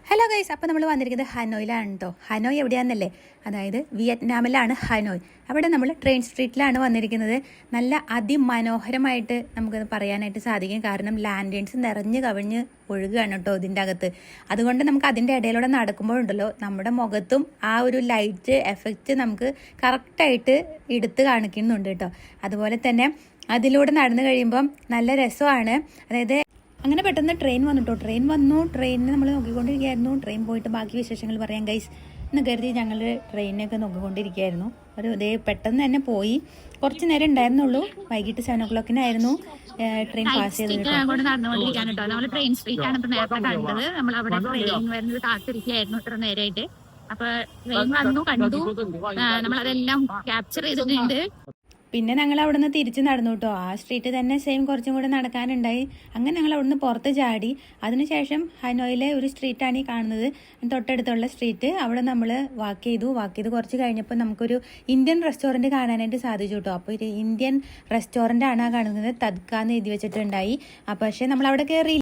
Hello guys, അപ്പോൾ നമ്മൾ വന്നിരിക്കുന്നത് ഹനോയിലാണ് കേട്ടോ. ഹനോയ് എവിടെയാണെന്നല്ലേ? അതായത് വിയറ്റ്നാമിലാണ് ഹനോയ്. അവിടെ നമ്മൾ ട്രെയിൻ സ്ട്രീറ്റിലാണ് വന്നിരിക്കുന്നത്. നല്ല അതിമനോഹരമായിട്ട് നമുക്കത് പറയാനായിട്ട് സാധിക്കും. കാരണം ലാൻഡേൺസ് നിറഞ്ഞ് കവിഞ്ഞ് ഒഴുകുകയാണ് കേട്ടോ ഇതിൻ്റെ അകത്ത്. അതുകൊണ്ട് നമുക്ക് അതിൻ്റെ ഇടയിലൂടെ നടക്കുമ്പോഴുണ്ടല്ലോ നമ്മുടെ മുഖത്തും ആ ഒരു ലൈറ്റ് എഫക്റ്റ് നമുക്ക് കറക്റ്റായിട്ട് എടുത്ത് കാണിക്കുന്നുണ്ട് കേട്ടോ. അതുപോലെ തന്നെ അതിലൂടെ നടന്നു കഴിയുമ്പം നല്ല രസമാണ്. അതായത് അങ്ങനെ പെട്ടെന്ന് ട്രെയിൻ വന്നിട്ടോ. ട്രെയിൻ വന്നു, ട്രെയിനിന് നമ്മൾ നോക്കിക്കൊണ്ടിരിക്കുകയായിരുന്നു. ട്രെയിൻ പോയിട്ട് ബാക്കി വിശേഷങ്ങൾ പറയാം ഗൈസ് എന്ന് കരുതി ഞങ്ങൾ ട്രെയിനൊക്കെ നോക്കിക്കൊണ്ടിരിക്കുകയായിരുന്നു. ഒരു ഇതേ പെട്ടെന്ന് തന്നെ പോയി. കുറച്ച് നേരം ഉണ്ടായിരുന്നുള്ളൂ. വൈകിട്ട് 7 o'clockനായിരുന്നു ട്രെയിൻ പാസ് ചെയ്തത്. നമ്മൾ ട്രെയിൻ സ്ട്രീറ്റ് ആണ് ഇപ്പൊ നേരത്തെ കണ്ടത്. നമ്മൾ അവിടെ ട്രെയിൻ വരുന്നത് കാത്തിരിക്കുകയായിരുന്നു ഇത്ര നേരമായിട്ട്. അപ്പൊ ട്രെയിൻ വന്നു, കണ്ടു, നമ്മളതെല്ലാം ക്യാപ്ചർ ചെയ്തിട്ടുണ്ട്. പിന്നെ ഞങ്ങൾ അവിടെ നിന്ന് തിരിച്ച് നടന്നു കേട്ടോ. ആ സ്ട്രീറ്റ് തന്നെ സെയിം കുറച്ചും കൂടെ നടക്കാനുണ്ടായി. അങ്ങനെ ഞങ്ങൾ അവിടെ നിന്ന് പുറത്ത് ചാടി. അതിനുശേഷം ഹനോയിലെ ഒരു സ്ട്രീറ്റാണ് ഈ കാണുന്നത്, തൊട്ടടുത്തുള്ള സ്ട്രീറ്റ്. അവിടെ നമ്മൾ വാക്ക് ചെയ്ത് കുറച്ച് കഴിഞ്ഞപ്പോൾ നമുക്കൊരു ഇന്ത്യൻ റെസ്റ്റോറൻറ്റ് കാണാനായിട്ട് സാധിച്ചു കേട്ടോ. അപ്പോൾ ഒരു ഇന്ത്യൻ റെസ്റ്റോറൻ്റ് ആണ് കാണുന്നത്. തദ്ക്ക എന്ന് എഴുതി വെച്ചിട്ടുണ്ടായി. പക്ഷേ നമ്മൾ അവിടെ കയറി